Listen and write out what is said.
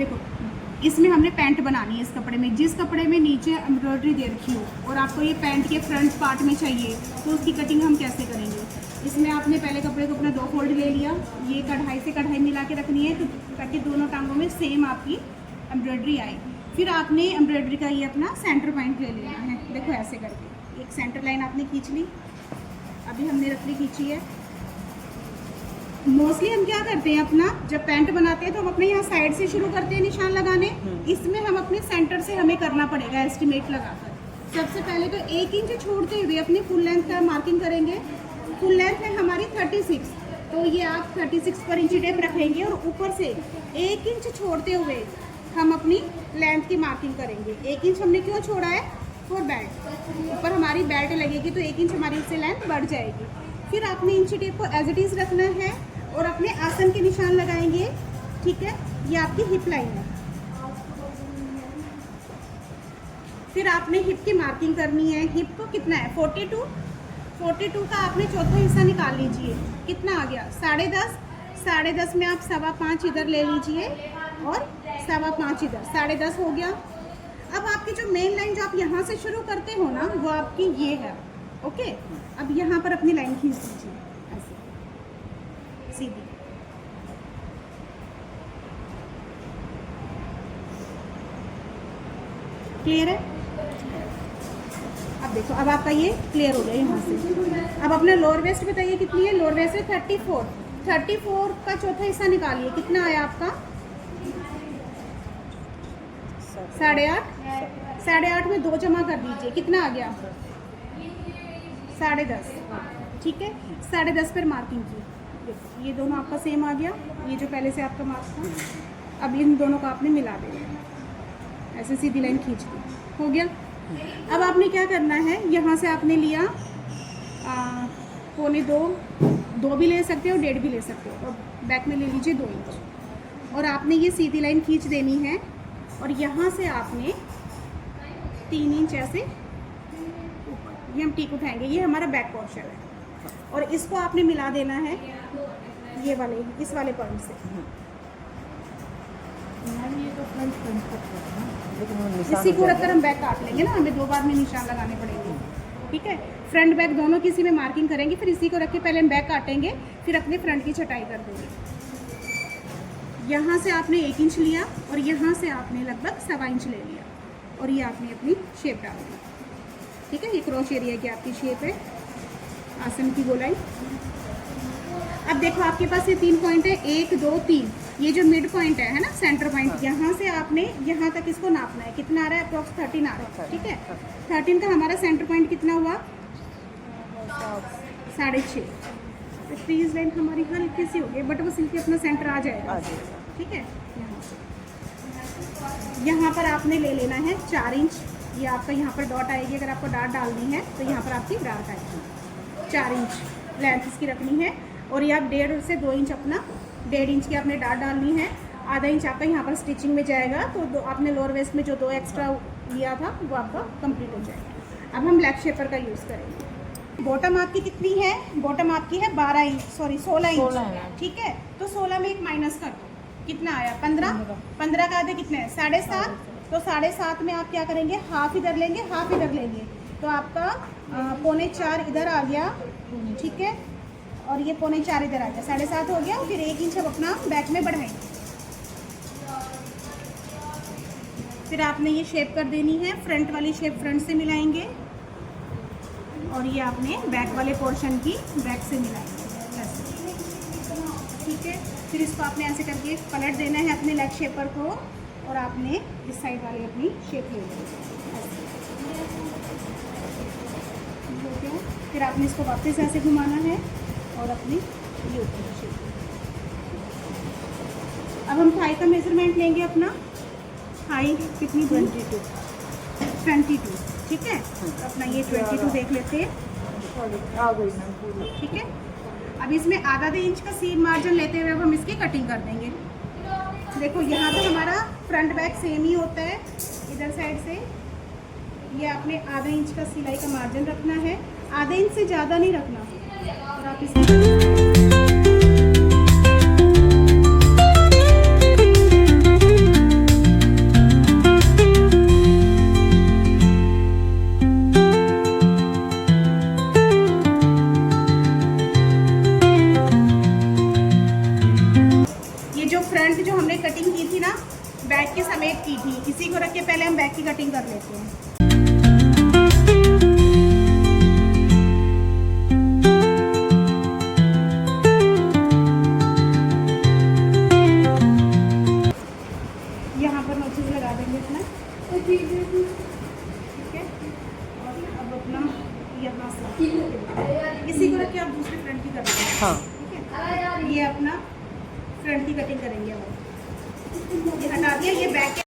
देखो इसमें हमने पैंट बनानी है इस कपड़े में। जिस कपड़े में नीचे एम्ब्रॉयडरी दे रखी हो और आपको ये पैंट के फ्रंट पार्ट में चाहिए तो उसकी कटिंग हम कैसे करेंगे। इसमें आपने पहले कपड़े को अपना 2 फोल्ड ले लिया, ये कढ़ाई से कढ़ाई मिला के रखनी है तो ताकि दोनों टांगों में सेम आपकी एम्ब्रॉयडरी आए। फिर आपने एम्ब्रॉयडरी का ये अपना सेंटर पॉइंट ले लेना है। देखो ऐसे करके एक सेंटर लाइन आपने खींच ली, अभी हमने रखली खींची है। मोस्टली हम क्या करते हैं अपना जब पैंट बनाते हैं तो हम अपने यहाँ साइड से शुरू करते हैं निशान लगाने। इसमें हम अपने सेंटर से हमें करना पड़ेगा एस्टिमेट लगाकर। सबसे पहले तो 1 इंच छोड़ते हुए अपनी फुल लेंथ का मार्किंग करेंगे। फुल लेंथ है हमारी 36, तो ये आप 36 पर इंची टेप रखेंगे और ऊपर से 1 इंच छोड़ते हुए हम अपनी लेंथ की मार्किंग करेंगे। 1 इंच हमने क्यों छोड़ा है, फॉर बेल्ट, ऊपर हमारी बेल्ट लगेगी तो 1 इंच हमारी इससे लेंथ बढ़ जाएगी। फिर आपने इंची टेप को एज इट इज़ रखना है और अपने आसन के निशान लगाएंगे। ठीक है, ये आपकी हिप लाइन है। फिर आपने हिप की मार्किंग करनी है। हिप को कितना है 42 का आपने चौथा हिस्सा निकाल लीजिए। कितना आ गया 10.5। 10.5 में आप 5.25 इधर ले लीजिए और 5.25 इधर, 10.5 हो गया। अब आपकी जो मेन लाइन जो आप यहाँ से शुरू करते हो ना वो आपकी ये है। ओके, अब यहाँ पर अपनी लाइन खींच दीजिए ऐसे सीधी। क्लियर है। अब देखो अब आपका ये क्लियर हो गया यहाँ से। अब अपना लोअर वेस्ट बताइए कितनी है। लोअर वेस्ट है 34 का चौथा हिस्सा निकालिए। कितना आया आपका 8.5। 8.5 में 2 जमा कर दीजिए। कितना आ गया 10.5। ठीक है, 10.5 पर मार्किंग की। देखो ये दोनों आपका सेम आ गया, ये जो पहले से आपका मार्क था। अब इन दोनों को आपने मिला देना, ऐसे सीधी लाइन खींच दी, हो गया। अब आपने क्या करना है, यहाँ से आपने लिया 2.25 भी ले सकते हो, 1.5 भी ले सकते हो, और बैक में ले लीजिए 2 इंच। और आपने ये सीधी लाइन खींच देनी है और यहाँ से आपने 3 इंच ऐसे ऊपर, ये हम टीक उठाएंगे, ये हमारा बैक पोर्शन है। और इसको आपने मिला देना है ये वाले, इस वाले पॉइंट से। इसी को रखकर हम बैक काट लेंगे ना, हमें 2 बार में निशान लगाने पड़ेंगे। ठीक है, फ्रंट बैक दोनों किसी में मार्किंग करेंगे, फिर इसी को रख के पहले हम बैक काटेंगे, फिर अपने फ्रंट की छटाई कर देंगे। यहाँ से आपने 1 इंच लिया और यहाँ से आपने लगभग 1.25 इंच ले लिया और ये आपने अपनी शेप डाल दी। ठीक है, ये क्रॉस एरिया की आपकी शेप है, आसन की गोलाई। अब देखो आपके पास ये 3 पॉइंट है, 1 2 3। ये जो मिड पॉइंट है ना, सेंटर पॉइंट, यहाँ से आपने यहाँ तक इसको नापना है। कितना आ रहा है, अप्रॉक्स 13 आ रहा है। ठीक है, 13 का हमारा सेंटर पॉइंट कितना हुआ 6.5। तो फ्रीज लाइन हमारी हल्की सी हो गई, बट वो सिल्की अपना सेंटर आ जाएगा। ठीक है, यहाँ पर आपने ले लेना है 4 इंच। ये आपका यहाँ पर डॉट आएगी, अगर आपको डॉट डालनी है तो यहाँ पर आपकी डॉट आएगी। 4 इंच लेंथ इसकी रखनी है और ये आप 1.5 से 2 इंच अपना 1.5 इंच की आपने डॉट डालनी है। आधा इंच आपका यहाँ पर स्टिचिंग में जाएगा, तो आपने लोअर वेस्ट में जो 2 एक्स्ट्रा लिया था वो आपका कंप्लीट हो जाएगा। अब हम ब्लैक शेपर का यूज़ करेंगे। बॉटम आपकी कितनी है, बॉटम आपकी है 12 इंच, सॉरी 16 इंच। ठीक है, तो 16 में एक माइनस कर दो, कितना आया 15 का आधे कितने हैं 7.5। तो 7.5 में आप क्या करेंगे, हाफ इधर लेंगे, हाफ इधर लेंगे, तो आपका 3.25 इधर आ गया। ठीक है, और ये 3.25 इधर आ गया, 7.5 हो गया। फिर 1 इंच अब अपना बैक में बढ़ाएंगे। फिर आपने ये शेप कर देनी है, फ्रंट वाली शेप फ्रंट से मिलाएंगे और ये आपने बैक वाले पोर्शन की बैक से मिलाएंगे ऐसे। ठीक है, फिर इसको आपने ऐसे करके पलट देना है अपने लेग शेपर को और आपने इस साइड वाली अपनी शेप ले लेनी है। फिर आपने इसको वापस ऐसे घुमाना है और अपनी ये ऊपर शेप। अब हम थाई का मेजरमेंट लेंगे अपना। थाई कितनी 22। ठीक है, तो अपना ये 22 देख लेते हैं। ठीक है, अब इसमें आधा इंच का सीम मार्जिन लेते हुए अब हम इसकी कटिंग कर देंगे। देखो यहाँ पे हमारा फ्रंट बैक सेम ही होता है, इधर साइड से ये आपने आधा इंच का सिलाई का मार्जिन रखना है, आधे इंच से ज़्यादा नहीं रखना। और आप इस फ्रंट जो हमने कटिंग की थी ना, बैक के समेत की थी, इसी को रख के पहले हम बैक की कटिंग कर लेते हैं। यहाँ पर नोचेस लगा देंगे अपना, ठीक है। और अब अपना यहाँ से इसी को रख के आप दूसरे फ्रंट की कर देंगे। हाँ ठीक है, ये अपना फ्रंट की कटिंग करेंगे। अब ये हटा दिया, ये बैक